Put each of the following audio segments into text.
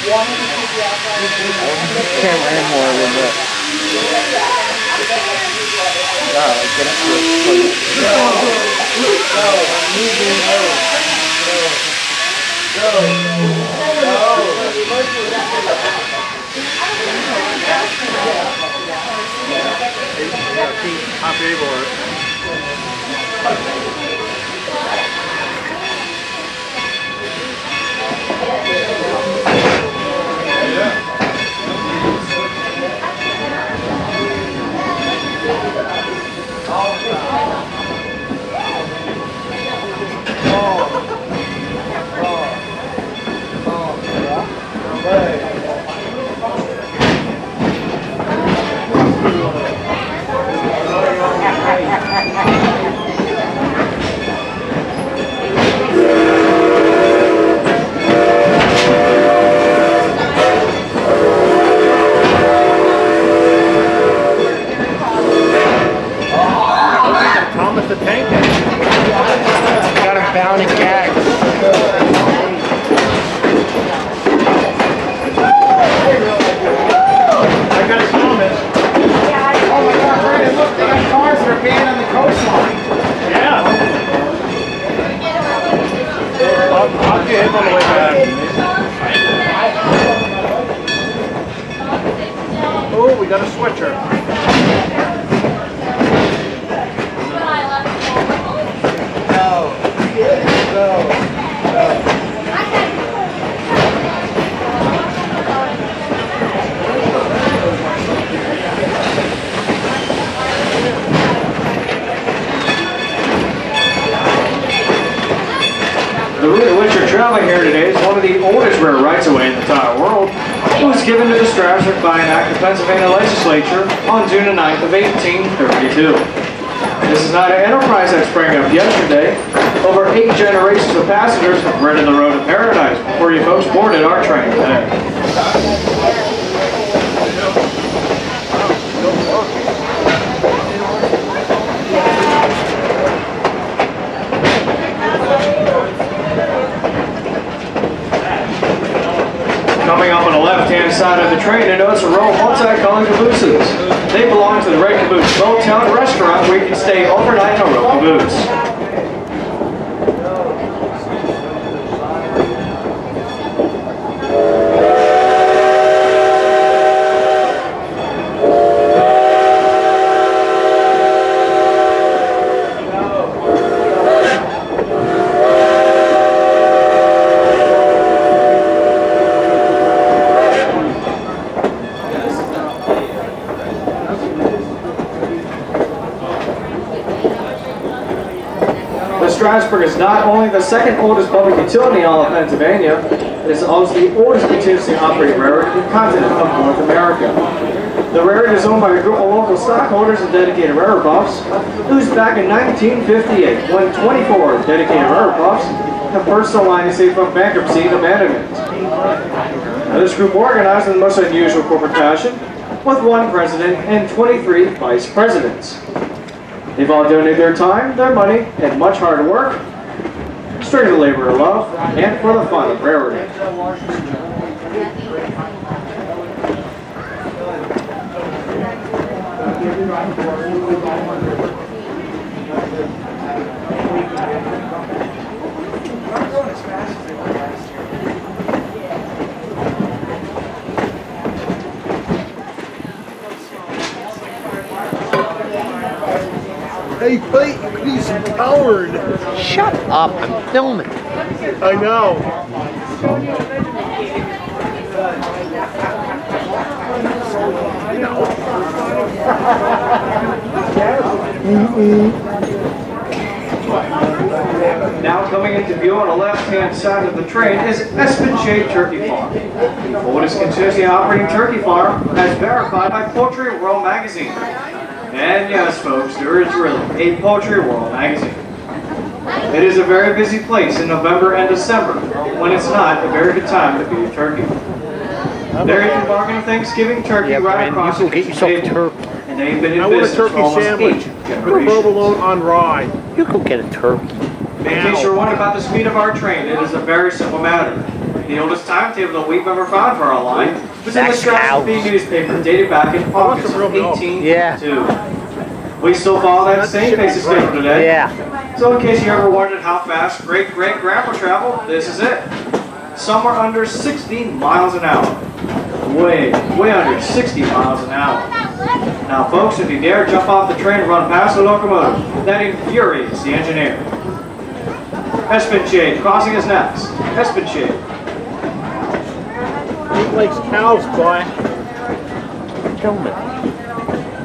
Camera in more a little bit. Get it Oh, we got a switcher. The route at which you're traveling here today is one of the oldest rail rights-of-way in the entire world. It was given to the Strasburg by an act of Pennsylvania legislature on June 9th of 1832. This is not an enterprise that sprang up yesterday. Over 8 generations of passengers have ridden the road to Paradise before you folks boarded our train today. Coming up on the left-hand side of the train, you notice a row of multi-colored cabooses. They belong to the Red Caboose Boattown restaurant where you can stay overnight in a row caboose. Strasburg is not only the second oldest public utility in all of Pennsylvania, it is also the oldest continuously operating railroad in the continent of North America. The railroad is owned by a group of local stockholders and dedicated railroad buffs. It was back in 1958 when 24 dedicated railroad buffs have burst the line to save from bankruptcy and abandonment. Now, this group organized in the most unusual corporate fashion with 1 president and 23 vice presidents. They've all donated their time, their money, and much hard work, straight to labor of love, and for the fun of railroading. Hey, Pete, he's coward. Shut up, I'm filming. I know. Now coming into view on the left-hand side of the train is Espinche Turkey Farm. The oldest continuously operating turkey farm as verified by Poultry World Magazine. And yes, folks, there is really a Poultry World Magazine. It is a very busy place in November and December, when it's not a very good time to be a turkey. There you can bargain a Thanksgiving turkey right across the kitchen table. And they've been in business for almost 8 generations. Provolone on rye. You go get a turkey. In case you're wondering about the speed of our train, it is a very simple matter. The oldest timetable that we've ever found for our line was in the That's Strasburg cows. newspaper dated back in August of real milk. 1852. We still follow that same basic schedule today. Yeah. So in case you ever wondered how fast great-great-grandpa traveled, this is it. Somewhere under 60 miles an hour. Way under 60 miles an hour. Now folks, if you dare jump off the train and run past the locomotive, that infuriates the engineer. Espinchade crossing his next. Espinchade. He likes cows, boy. Film it.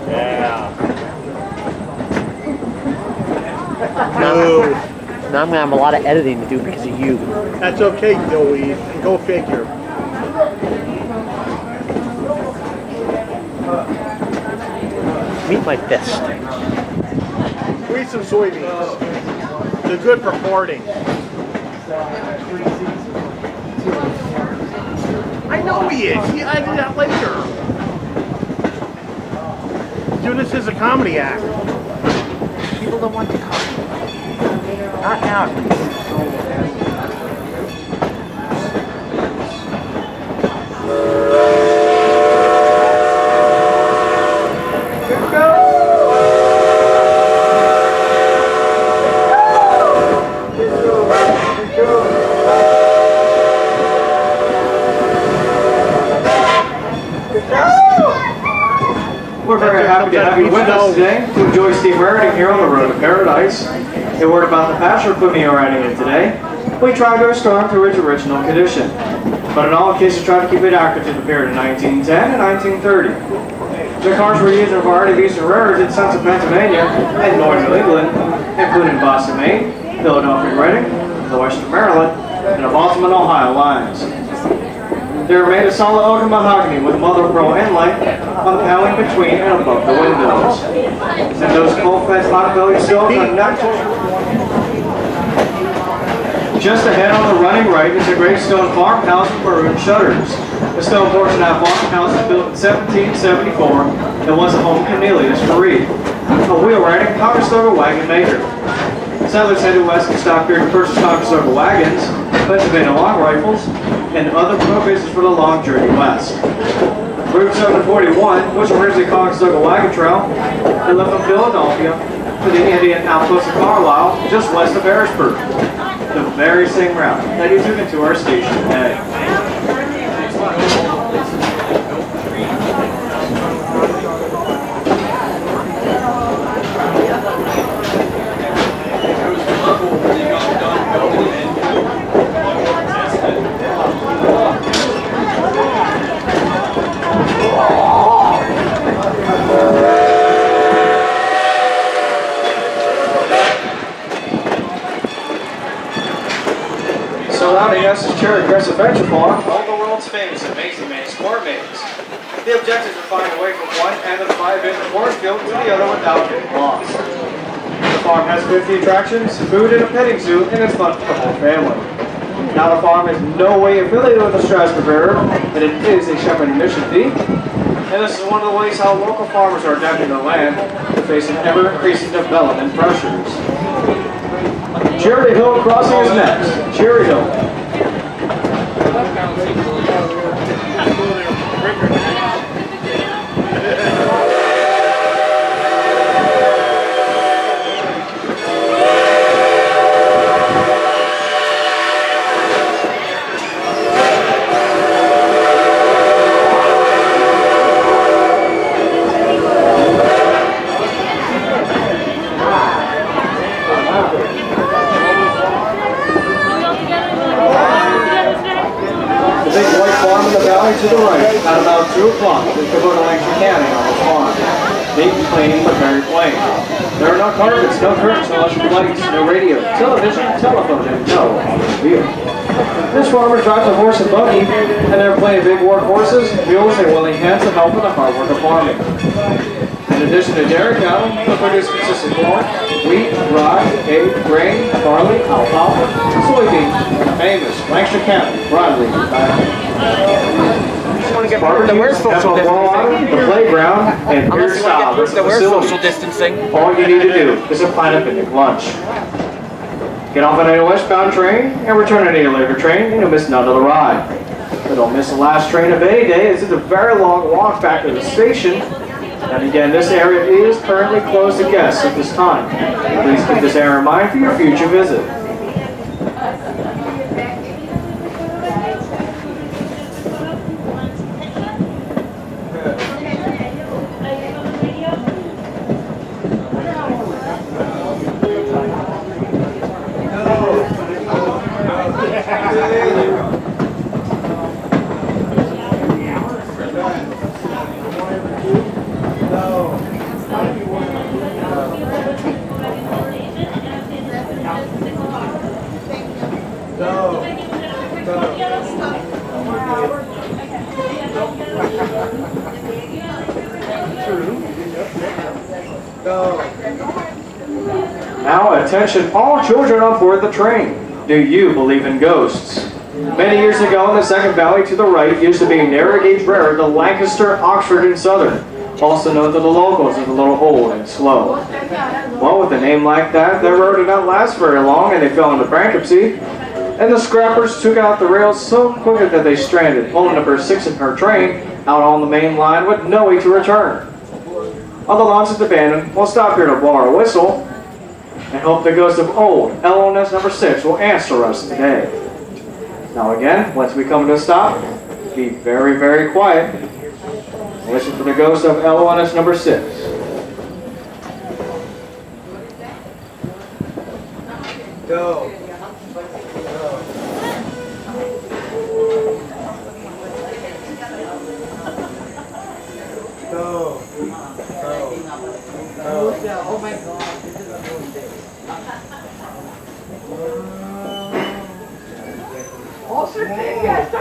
Yeah. Now I'm gonna have a lot of editing to do because of you. That's okay, Joey. Go figure. Meet my fist. We eat some soybeans. They're good for farting. I know he is. I do that later. Doing this as a comedy act. People don't want to come. Not out. We're very happy to have you with us today to enjoy Steam Railroad here on the road to Paradise. A word about the passenger equipment you're riding in today. We tried to restore it to its original condition, but in all cases tried to keep it accurate to the period of 1910 and 1930. The cars were used in a variety of eastern railroads in central Pennsylvania and northern New England, including Boston, Maine, Philadelphia, Reading, the Western Maryland, and the Baltimore, Ohio lines. They were made of solid oak and mahogany with mother of pearl inlay on the paneling between and above the windows. And those full-fledged hot-bellied sills are neck. Just ahead on the running right is a great stone farmhouse with maroon shutters. The stone portion of that farmhouse was built in 1774 and was the home of Cornelius Marie, a wheel-riding Conestoga wagon maker. Settlers headed west in Stockbridge to purchase Conestoga wagons, Pennsylvania long rifles, and other provisions for the long journey west. Route 741, which originally Conestoga Wagon Trail, and left from Philadelphia to the Indian outpost of Carlisle, just west of Harrisburg. The very same route that you took into our station today. Surrounding us is Cherry Crest Adventure Farm, all the world's famous amazing man's corn maze. The objective is to find a way from one end of the 5-acre cornfield to the other without getting lost. The farm has 50 attractions, food, and a petting zoo, and it's fun for the whole family. Now the farm is no way affiliated with the Strasburg Railroad, but it is a shepherd mission fee. And this is one of the ways how local farmers are adapting their land to face an ever-increasing development pressures. Cherry Hill crossing is next. Cherry Hill. To the right, at about 2 o'clock, we can go to Lancashire County on the farm. Neat and clean, but very plain. There are no carpets, no curtains, no electric lights, no radio, television, telephone, and no automobile. This farmer drives a horse and buggy, and there are plenty of big work horses, mules, and willing hands to help in the hard work of farming. In addition to dairy cattle, the produce consists of corn, wheat, rye, hay, grain, barley, alfalfa, soybeans, and the famous Lancashire County broadleaf tobacco. Barbecues, the playground, and beer style Social distancing. All you need to do is a plan a picnic lunch. Get off on any westbound train and return on any later train, and you'll miss none of the ride. But don't miss the last train of any day, as it's a very long walk back to the station. And again, this area is currently closed to guests at this time. Please keep this area in mind for your future visit. Now attention all children on board the train. Do you believe in ghosts? Many years ago in the second valley to the right used to be a narrow gauge railroad to Lancaster, Oxford, and Southern, also known to the locals as a little old and slow. Well, with a name like that, the road did not last very long and they fell into bankruptcy. And the scrappers took out the rails so quickly that they stranded, pulling number 6 in her train out on the main line with no way to return. On the launch is abandoned, we'll stop here to blow our whistle and hope the ghost of old LONS number 6 will answer us today. Now again, once we come to a stop, be very, very quiet. Listen for the ghost of LONS number 6. Go. Oh my God, this is amazing. Also, yes.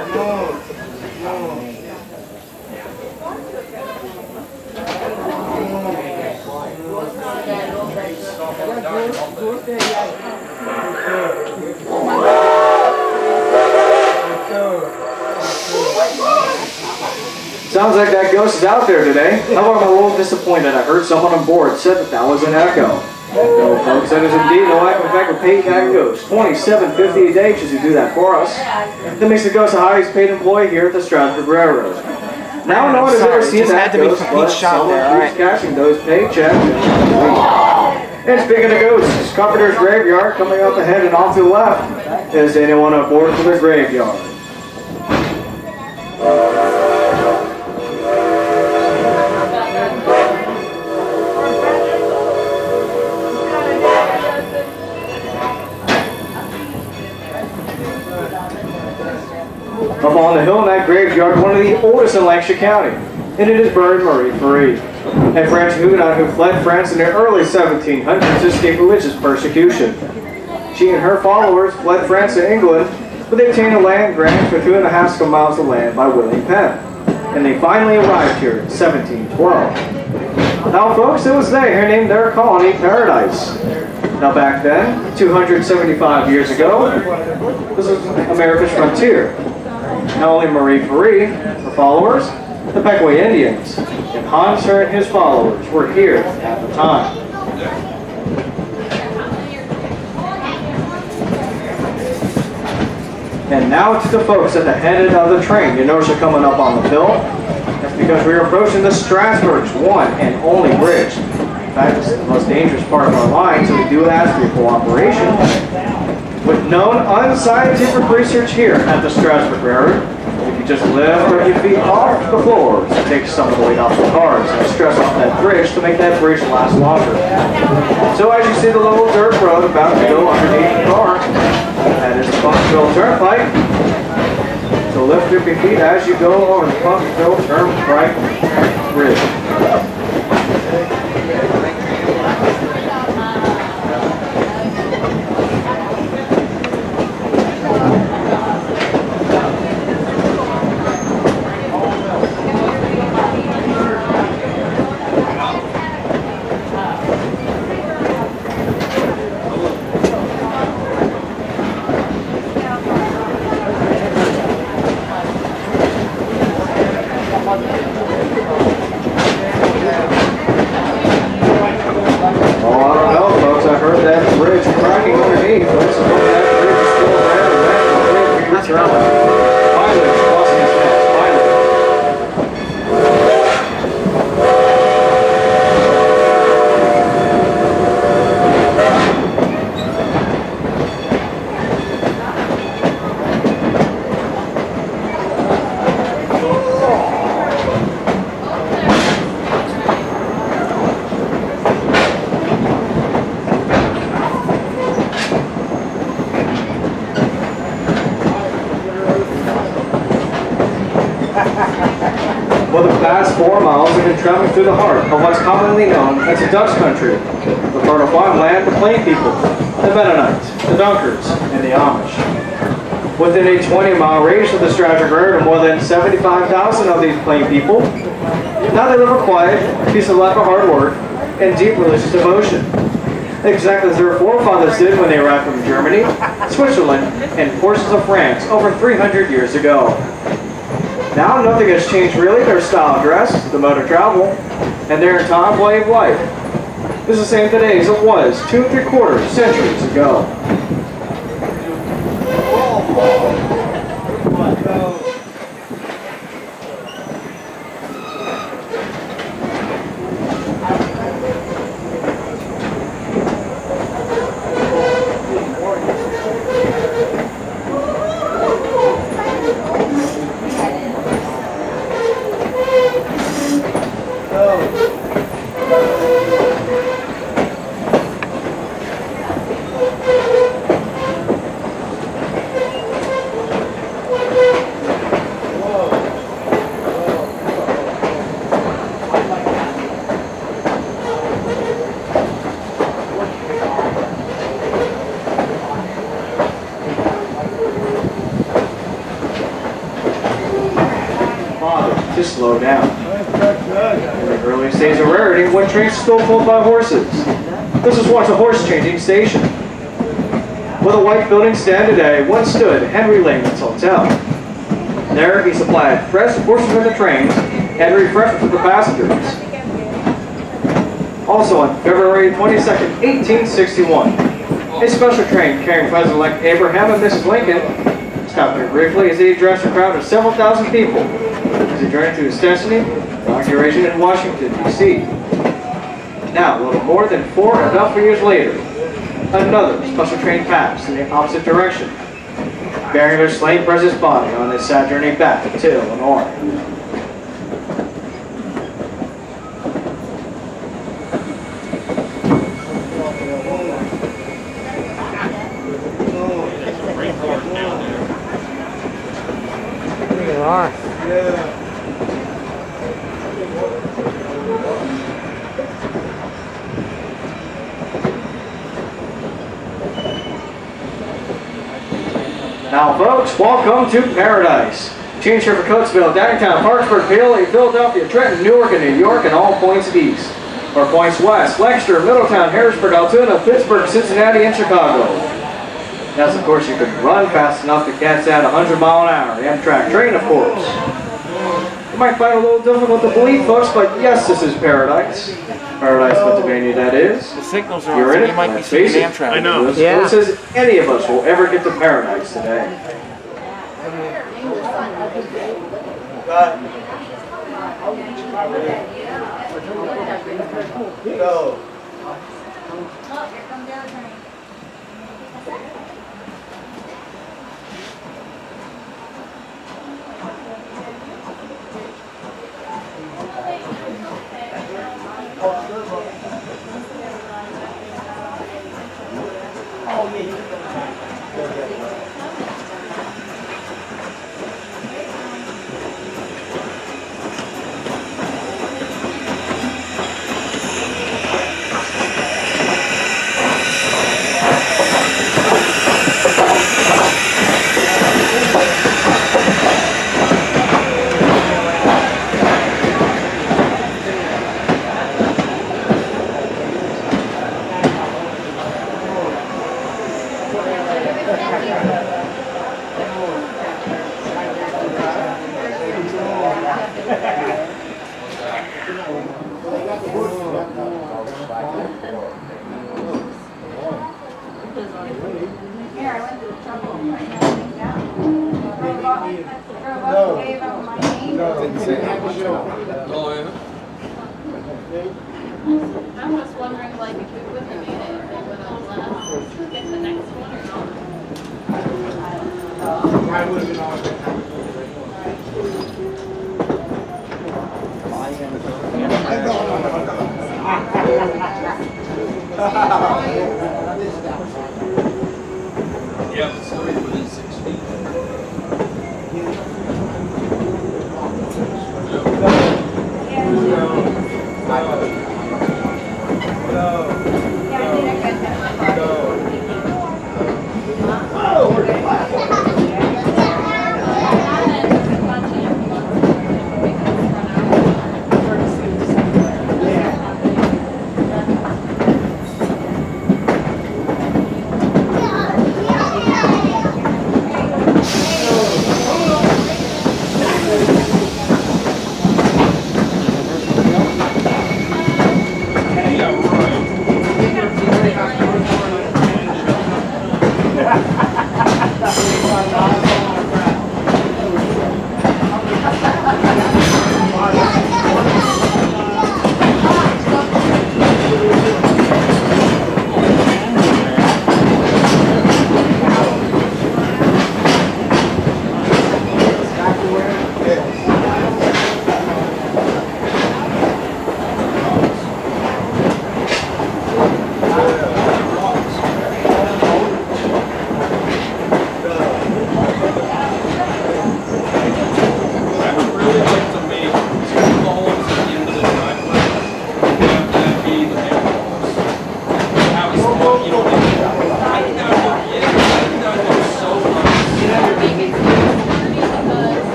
Sounds like that ghost is out there today. However, I'm a little disappointed. I heard someone on board said that was an echo. No, folks, that is indeed no echo. In fact, we paid that ghost $27.50 a day just to do that for us. That makes the ghost the highest paid employee here at the Strasburg Railroad. Now, no one has ever seen that ghost, but someone keeps cashing those paychecks. And speaking of ghosts, Carpenter's Graveyard coming up ahead and off to the left. Is anyone on board for the graveyard? Up on the hill in that graveyard, one of the oldest in Lancaster County, and it is buried Marie Marie, a French Huguenot who fled France in the early 1700s to escape religious persecution. She and her followers fled France to England, but they obtained a land grant for 2.5 square miles of land by William Penn, and they finally arrived here in 1712. Now, folks, it was they who named their colony Paradise. Now, back then, 275 years ago, this was America's frontier. Not only Marie Marie, her followers, the Pequot Indians, and Hans Her and his followers were here at the time. And now to the folks at the head of the train. You notice they're coming up on the hill. That's because we are approaching the Strasburg's one and only bridge. In fact, it's the most dangerous part of our line, so we do ask for your cooperation. With known unscientific research here at the Strasburg Railroad, if you just lift a few feet off the floors, it takes some of the weight off the cars and stress off that bridge to make that bridge last longer. So as you see the little dirt road about to go underneath the car, that is the Punkville Turnpike. So lift your feet as you go over the Punkville Turnpike Bridge. past 4 miles, we've been traveling through the heart of what's commonly known as the Dutch country, the fertile farmland, the plain people, the Mennonites, the Dunkers, and the Amish. Within a 20-mile radius of the Strasburg Railroad are more than 75,000 of these plain people. Now they live a quiet, peaceful life of hard work and deep religious devotion, exactly as their forefathers did when they arrived from Germany, Switzerland, and portions of France over 300 years ago. Now nothing has changed really. Their style of dress, the mode of travel, and their entire way of life is the same today as it was 2 3/4 centuries ago. To slow down. In the earliest days of rarity, when trains were still pulled by horses. This was once a horse-changing station. Where the white buildings stand today, once stood Henry Lehman's Hotel. There he supplied fresh horses for the trains and refreshments for the passengers. Also on February 22nd, 1861, a special train carrying President-elect Abraham and Mrs. Lincoln stopped here briefly as he addressed a crowd of several thousand people as he journeyed to his destiny, inauguration in Washington, D.C. Now, a little more than 4 years later, another special train passed in the opposite direction, bearing their slain president's body on his sad journey back to Illinois. They are. Now, folks, welcome to Paradise. Change here for Coatesville, Downtown, Parksburg, Paoli, Philadelphia, Trenton, Newark, and New York, and all points east. Or points west, Lancaster, Middletown, Harrisburg, Altoona, Pittsburgh, Cincinnati, and Chicago. Yes, of course, you can run fast enough to catch that 100 mile an hour. The Amtrak train, of course. You might find it a little difficult to believe, folks, but yes, this is Paradise. Paradise, Pennsylvania, that is. The signals are You're on, in so it. you might be Face seeing it. Amtrak. I know. Yeah. Who says any of us will ever get to Paradise today? No. I'm just wondering, like, if we wouldn't have made it, if they would have let us get the next one or not. I would have been on it. Yeah, but somebody's within 6 feet.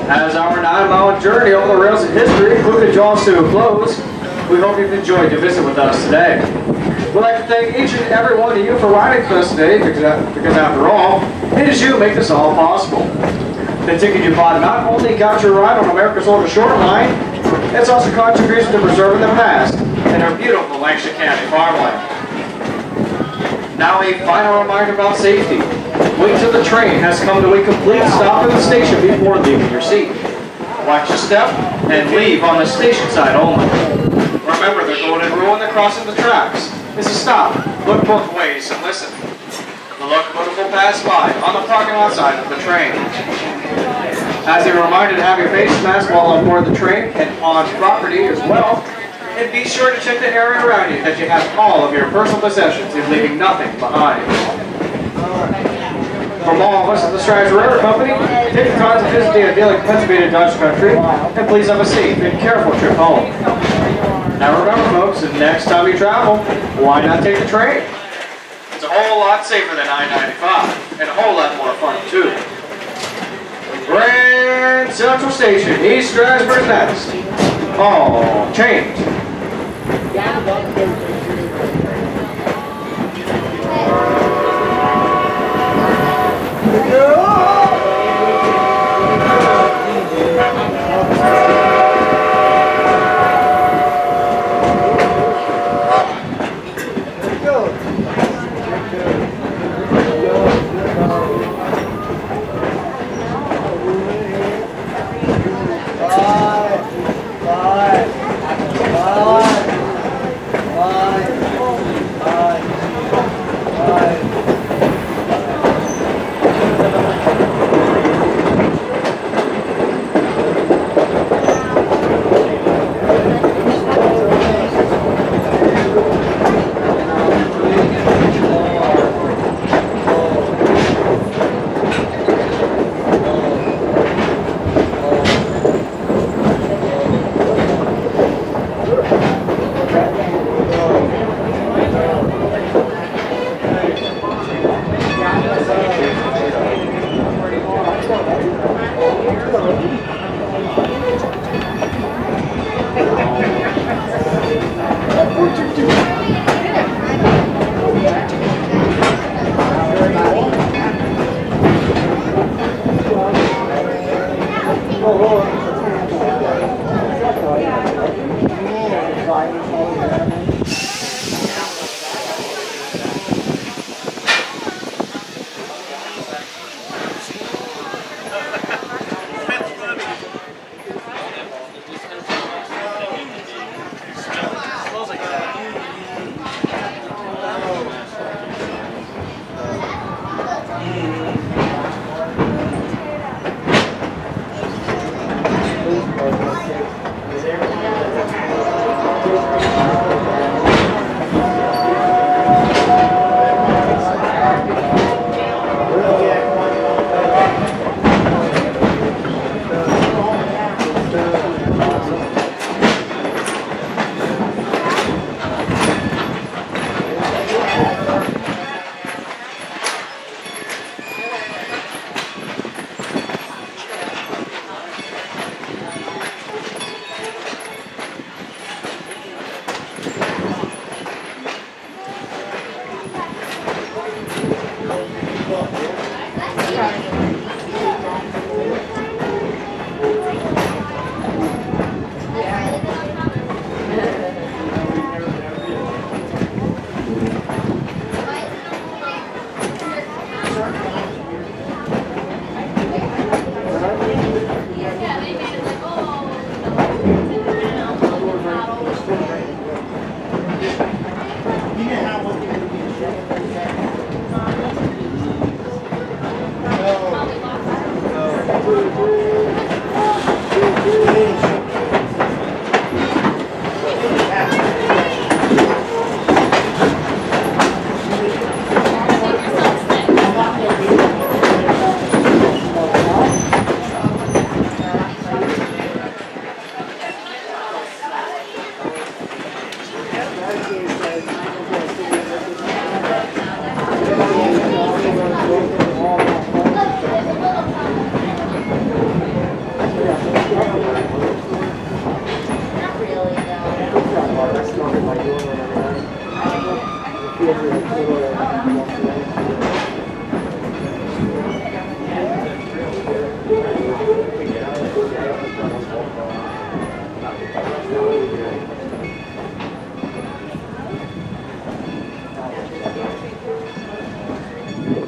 As our 9-mile journey over the rails of history quickly draws to a close, We hope you've enjoyed your visit with us today. We'd like to thank each and every one of you for riding with us today, because after all, it is you who make this all possible. The ticket you bought not only got your ride on America's oldest short line, it's also contributions to preserving the past in our beautiful Lancashire County farmland. Now a final reminder about safety. Wait till the train has come to a complete stop at the station before leaving your seat. Watch your step and leave on the station side only. Remember the golden rule in the crossing the tracks is to stop, look both ways, and listen. The locomotive will pass by on the parking lot side of the train. As a reminder to have your face mask while on board the train and on property as well, and be sure to check the area around you that you have all of your personal possessions and leaving nothing behind. From all of us at the Strasburg Railroad Company, take the time to visit the idyllic Pennsylvania Dutch country, and please have a safe and careful trip home. Now remember folks, the next time you travel, why not take the train? It's a whole lot safer than I-95, and a whole lot more fun too. Grand Central Station, East Strasburg next. All change.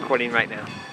recording right now.